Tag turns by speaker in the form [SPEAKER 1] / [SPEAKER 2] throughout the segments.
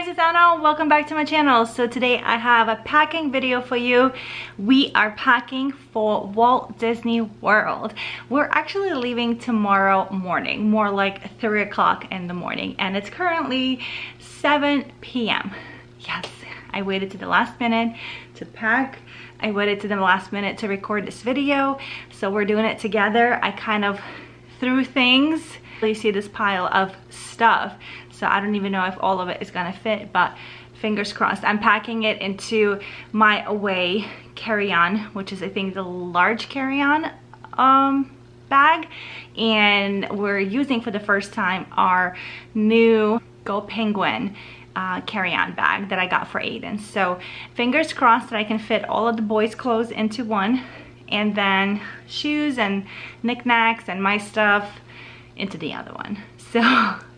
[SPEAKER 1] guys, it's Anna. Welcome back to my channel. So today I have a packing video for you. We are packing for Walt Disney World. We're actually leaving tomorrow morning, more like 3 o'clock in the morning, and it's currently 7 p.m. Yes, I waited to the last minute to pack. I waited to the last minute to record this video, so we're doing it together. I kind of threw things. You see this pile of stuff, so I don't even know if all of it is gonna fit, but fingers crossed. I'm packing it into my away carry-on, which is I think the large carry-on bag, and we're using for the first time our new Go Penguin carry-on bag that I got for Aiden. So fingers crossed that I can fit all of the boys' clothes into one, and then shoes and knickknacks and my stuff into the other one. So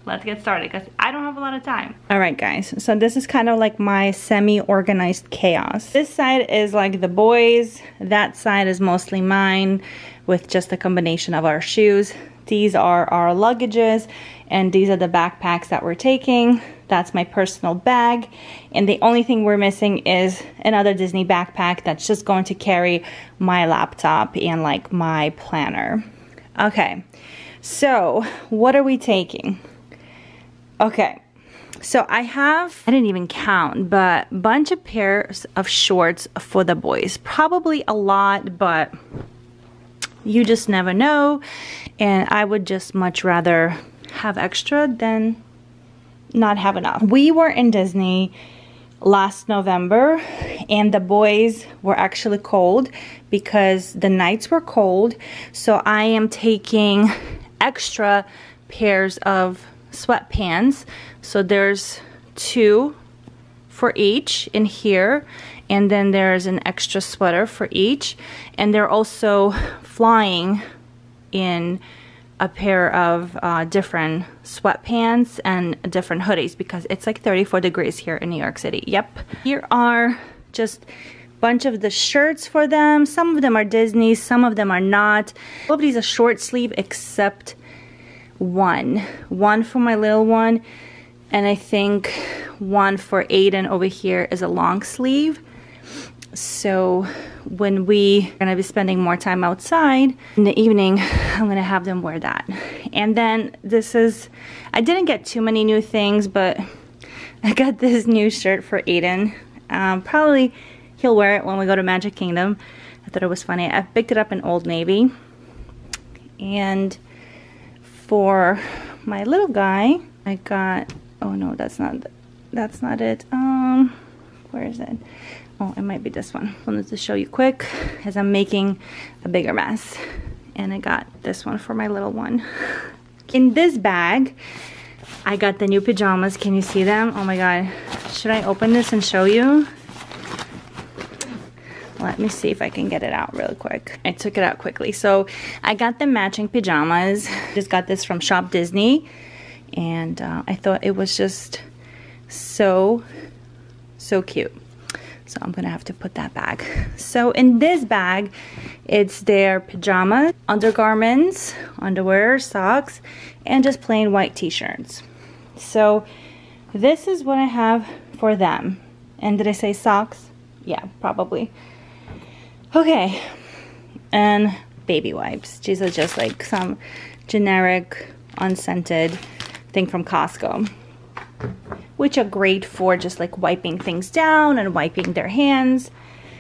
[SPEAKER 1] let's get started because I don't have a lot of time. All right guys, so this is kind of like my semi-organized chaos. This side is like the boys, that side is mostly mine with just a combination of our shoes. These are our luggages, and these are the backpacks that we're taking. That's my personal bag, and the only thing we're missing is another Disney backpack that's just going to carry my laptop and like my planner. Okay, so what are we taking? Okay, so I didn't even count, but a bunch of pairs of shorts for the boys. Probably a lot, but you just never know, and I would just much rather have extra than not have enough. We were in Disney last November, and the boys were actually cold because the nights were cold, so I am taking extra pairs of sweatpants. So there's 2 for each in here, and then there's an extra sweater for each, and they're also flying in a pair of different sweatpants and different hoodies because it's like 34 degrees here in New York City. Yep. Here are just a bunch of the shirts for them. Some of them are Disney, some of them are not. All of these are short sleeve except one for my little one, and I think one for Aiden over here is a long sleeve. So when we are gonna be spending more time outside in the evening, I'm gonna have them wear that. And then this is, I didn't get too many new things, but I got this new shirt for Aiden. Probably he'll wear it when we go to Magic Kingdom. I thought it was funny. I picked it up in Old Navy. And for my little guy, I got, oh no, that's not it. Where is it? Oh, it might be this one. I wanted to show you quick as I'm making a bigger mess. And I got this one for my little one. In this bag, I got the new pajamas. Can you see them? Oh my God. Should I open this and show you? Let me see if I can get it out really quick. I took it out quickly. So I got the matching pajamas. Just got this from Shop Disney. And I thought it was just so cute. So I'm gonna have to put that back. So in this bag, it's their pajamas, undergarments, underwear, socks, and just plain white t-shirts. So this is what I have for them. And did I say socks? Yeah, probably. Okay, and baby wipes. These are just like some generic, unscented thing from Costco, which are great for just like wiping things down and wiping their hands.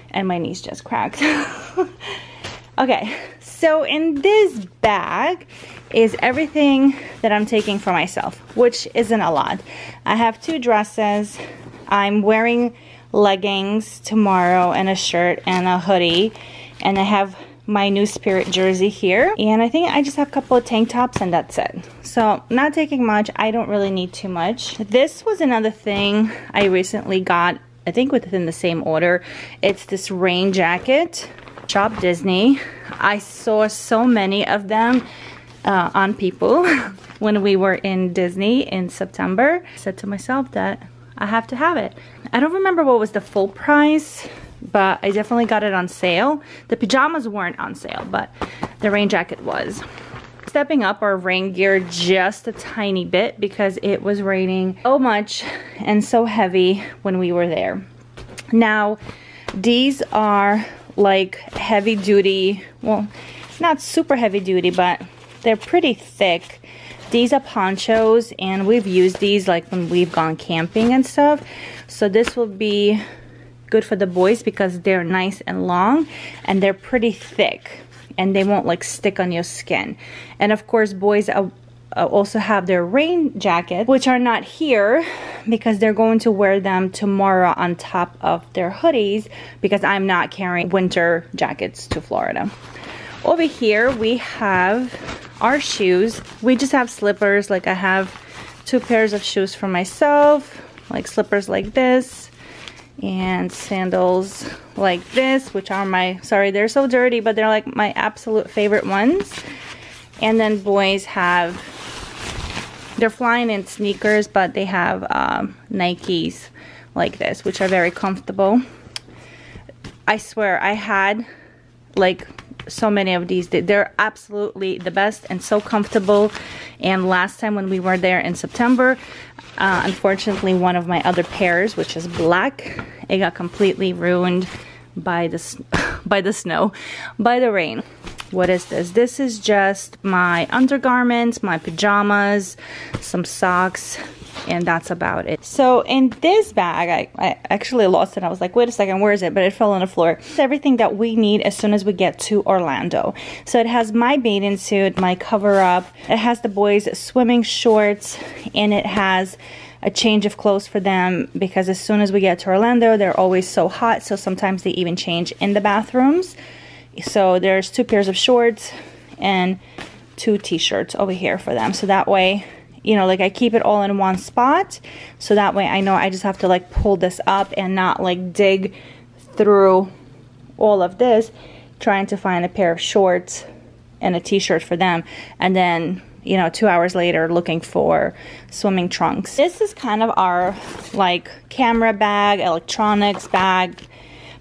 [SPEAKER 1] And my niece just cracked. Okay, so in this bag is everything that I'm taking for myself, which isn't a lot. I have 2 dresses. I'm wearing leggings tomorrow and a shirt and a hoodie, and I have my new Spirit jersey here, and I think I just have a couple of tank tops and that's it. So not taking much. I don't really need too much. This was another thing I recently got, I think within the same order. It's this rain jacket, Shop Disney. I saw so many of them on people when we were in Disney in September. I said to myself that I have to have it. I don't remember what was the full price, but I definitely got it on sale. The pajamas weren't on sale, but the rain jacket was. stepping up our rain gear just a tiny bit because it was raining so much and so heavy when we were there. Now, these are like heavy duty, well, not super heavy duty, but they're pretty thick. These are ponchos, and we've used these like when we've gone camping and stuff. So this will be good for the boys because they're nice and long and they're pretty thick and they won't like stick on your skin. And of course, boys also have their rain jackets, which are not here because they're going to wear them tomorrow on top of their hoodies because I'm not carrying winter jackets to Florida. Over here we have our shoes. We just have slippers. Like I have 2 pairs of shoes for myself, like slippers like this, and sandals like this, which are my, sorry, they're so dirty, but they're like my absolute favorite ones. And then boys have, they're flying in sneakers, but they have Nikes like this, which are very comfortable. I swear I had like so many of these. They're absolutely the best and so comfortable. And last time when we were there in September, unfortunately one of my other pairs, which is black, it got completely ruined by the snow, by the rain. What is this? This is just my undergarments, my pajamas, some socks, and that's about it. So in this bag, I actually lost it. I was like, wait a second, where is it? But it fell on the floor. It's everything that we need as soon as we get to Orlando. So it has my bathing suit, my cover up, it has the boys' swimming shorts, and it has a change of clothes for them because as soon as we get to Orlando, they're always so hot. So sometimes they even change in the bathrooms. So there's 2 pairs of shorts and 2 t-shirts over here for them. So that way, you know, like I keep it all in one spot. So that way I know I just have to like pull this up and not like dig through all of this trying to find a pair of shorts and a t-shirt for them. And then, you know, 2 hours later looking for swimming trunks. This is kind of our like camera bag, electronics bag,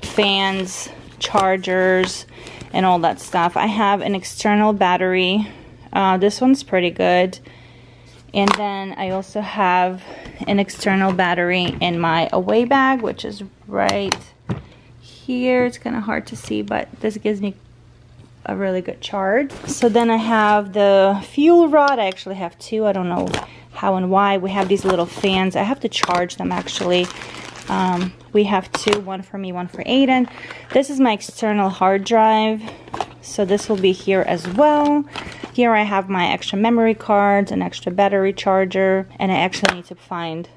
[SPEAKER 1] fans, chargers, and all that stuff. I have an external battery. This one's pretty good. And then I also have an external battery in my away bag, which is right here. It's kind of hard to see, but this gives me a really good charge. So then I have the fuel rod. I actually have 2. I don't know how and why. We have these little fans. I have to charge them actually. We have 2, one for me, one for Aiden. This is my external hard drive, so this will be here as well. Here I have my extra memory cards, an extra battery charger, and I actually need to find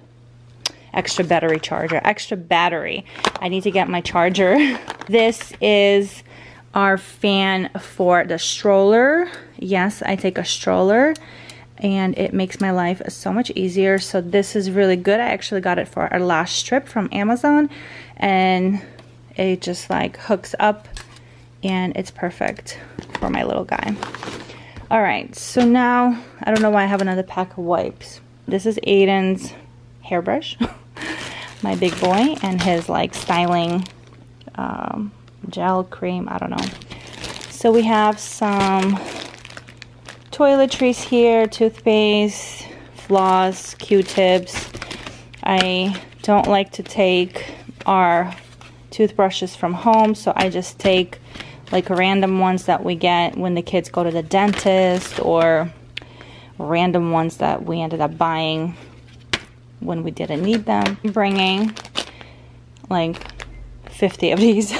[SPEAKER 1] extra battery charger, extra battery. I need to get my charger. This is our fan for the stroller. Yes, I take a stroller, and it makes my life so much easier. So this is really good. I actually got it for our last trip from Amazon, and it just like hooks up and it's perfect for my little guy. All right, so now I don't know why I have another pack of wipes. This is Aiden's hairbrush, my big boy, and his like styling gel cream, I don't know. So we have some toiletries here, toothpaste, floss, Q-tips. I don't like to take our toothbrushes from home, so I just take like random ones that we get when the kids go to the dentist, or random ones that we ended up buying when we didn't need them. I'm bringing like 50 of these.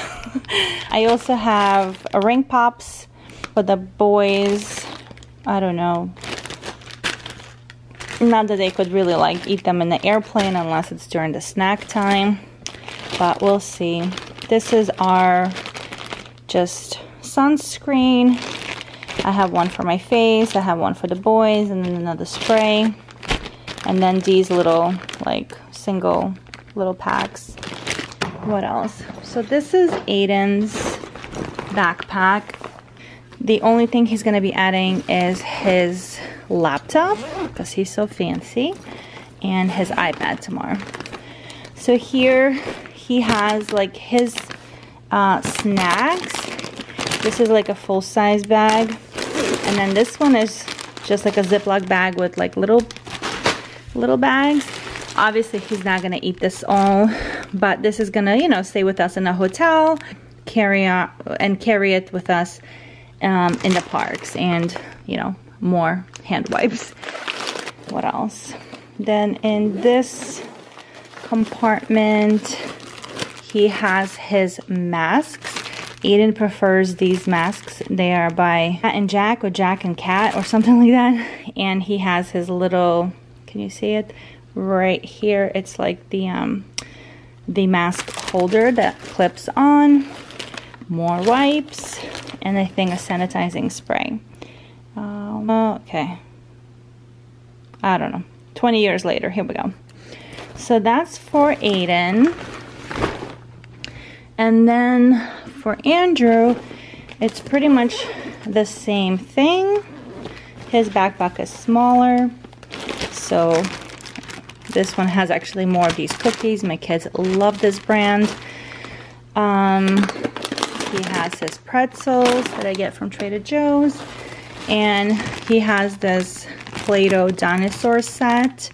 [SPEAKER 1] I also have a ring pops for the boys. I don't know. Not that they could really like eat them in the airplane unless it's during the snack time, but we'll see. This is our just sunscreen. I have one for my face, I have one for the boys, and then another spray. And then these little like single little packs. What else? So this is Aiden's backpack. The only thing he's going to be adding is his laptop, because he's so fancy, and his iPad tomorrow. So here he has like his snacks. This is like a full-size bag. And then this one is just like a Ziploc bag with like little bags. Obviously he's not gonna eat this all, but this is gonna, you know, stay with us in a hotel, carry it with us in the parks, and you know, more hand wipes. What else? Then in this compartment he has his masks. Aiden prefers these masks. They are by Cat and Jack, or Jack and Cat, or something like that. And he has his little, can you see it? Right here, it's like the mask holder that clips on. More wipes, and I think a sanitizing spray. Okay. I don't know. 20 years later, here we go. So that's for Aiden. And then for Andrew, it's pretty much the same thing. His backpack is smaller, so this one has actually more of these cookies. My kids love this brand. He has his pretzels that I get from Trader Joe's, and he has this Play-Doh dinosaur set,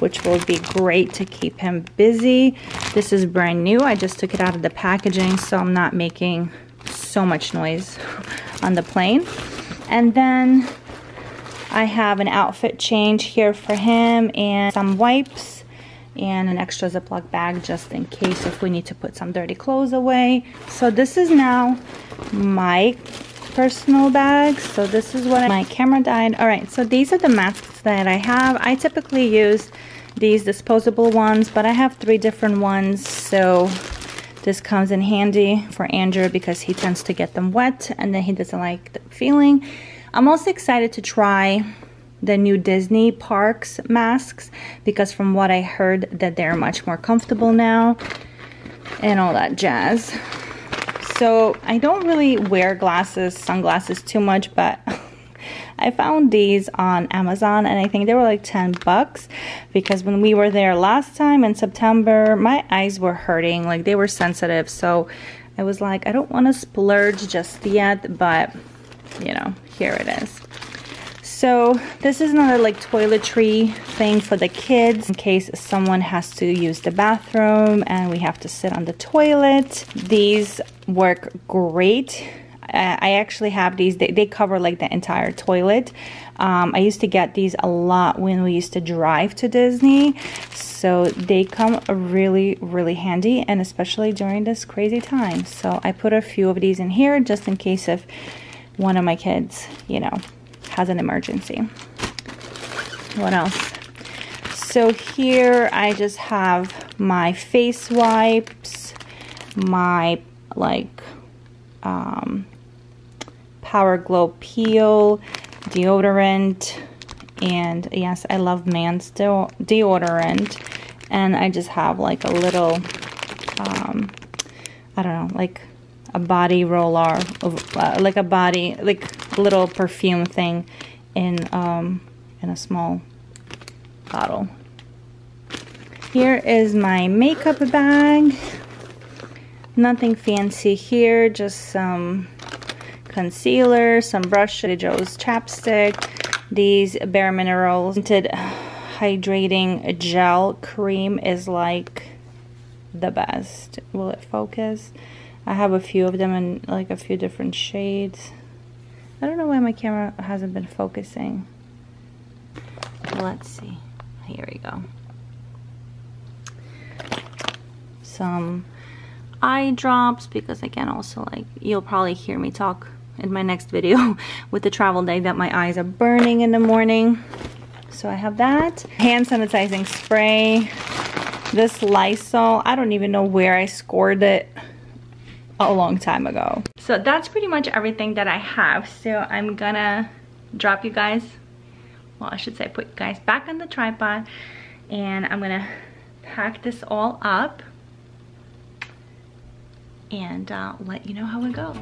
[SPEAKER 1] which will be great to keep him busy. This is brand new. I just took it out of the packaging, so I'm not making so much noise on the plane. And then I have an outfit change here for him, and some wipes, and an extra Ziploc bag just in case if we need to put some dirty clothes away. So this is now my personal bag. So this is what my camera died. All right, so these are the masks that I have. I typically use these disposable ones, but I have 3 different ones, so this comes in handy for Andrew because he tends to get them wet and then he doesn't like the feeling. I'm also excited to try the new Disney parks masks because from what I heard that they're much more comfortable now and all that jazz. So I don't really wear sunglasses too much, but I found these on Amazon and I think they were like 10 bucks because when we were there last time in September, my eyes were hurting, like they were sensitive. So I was like, I don't want to splurge just yet, but you know, here it is. So this is another like toiletry thing for the kids in case someone has to use the bathroom and we have to sit on the toilet. These work great. I actually have these. They cover like the entire toilet. I used to get these a lot when we used to drive to Disney. So they come really, really handy, and especially during this crazy time. So I put a few of these in here just in case if one of my kids, you know, has an emergency. What else? So here I just have my face wipes, my like Power Glow Peel, deodorant, and yes, I love Man's deodorant. And I just have like a little, I don't know, like a body roller, like a body, like little perfume thing in a small bottle. Here is my makeup bag. Nothing fancy here, just some concealer, some brush, Trader Joe's chapstick, these Bare Minerals Tinted Hydrating Gel Cream is like the best. Will it focus? I have a few of them in like a few different shades. I don't know why my camera hasn't been focusing. Let's see. Here we go. Some eye drops, because again, also like you'll probably hear me talk in my next video with the travel day that my eyes are burning in the morning. So I have that. Hand sanitizing spray. This Lysol, I don't even know where I scored it a long time ago. So that's pretty much everything that I have. So I'm gonna drop you guys, well, I should say put you guys back on the tripod, and I'm gonna pack this all up and let you know how it goes.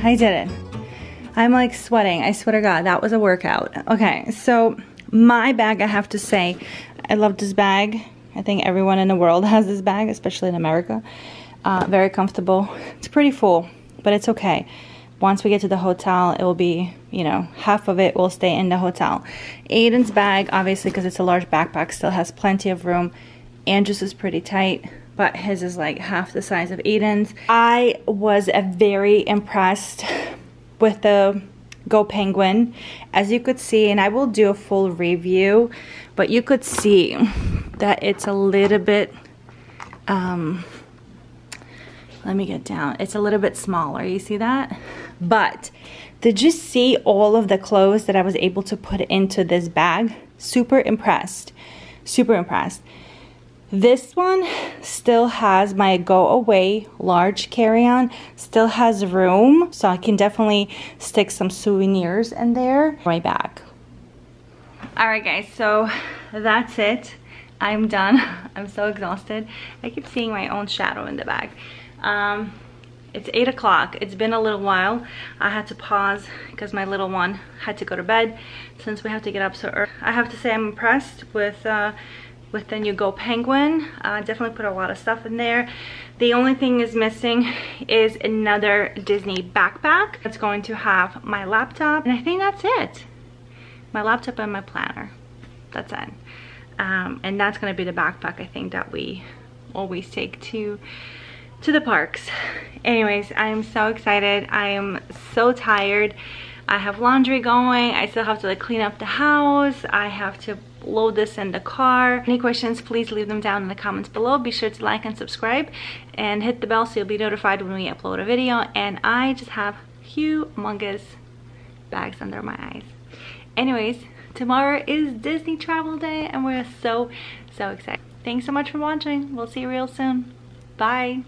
[SPEAKER 1] I did it. I'm like sweating. I swear to God, that was a workout. Okay, so my bag, I have to say, I love this bag. I think everyone in the world has this bag, especially in America. Very comfortable. It's pretty full, but it's okay. Once we get to the hotel, it will be, you know, half of it will stay in the hotel. Aiden's bag, obviously, because it's a large backpack, still has plenty of room. Andrew's is pretty tight, but his is like half the size of Aiden's. I was very impressed with the Go Penguin. As you could see, and I will do a full review, but you could see that it's a little bit, let me get down. It's a little bit smaller, you see that? But did you see all of the clothes that I was able to put into this bag? Super impressed, super impressed. This one still has my go away large carry-on, still has room, so I can definitely stick some souvenirs in there. My bag. All right guys, so that's it. I'm done. I'm so exhausted. I keep seeing my own shadow in the bag. It's 8 o'clock. It's been a little while. I had to pause because my little one had to go to bed since we have to get up so early. I have to say I'm impressed with the new Go Penguin. Definitely put a lot of stuff in there. The only thing is missing is another Disney backpack. It's going to have my laptop, and I think that's it. My laptop and my planner. That's it. And that's gonna be the backpack I think that we always take to the parks. Anyways, I am so excited. I am so tired. I have laundry going. I still have to like clean up the house. I have to load this in the car. Any questions, please leave them down in the comments below. Be sure to like and subscribe and hit the bell so you'll be notified when we upload a video. And I just have humongous bags under my eyes. Anyways, tomorrow is Disney travel day and we're so excited. Thanks so much for watching. We'll see you real soon. Bye.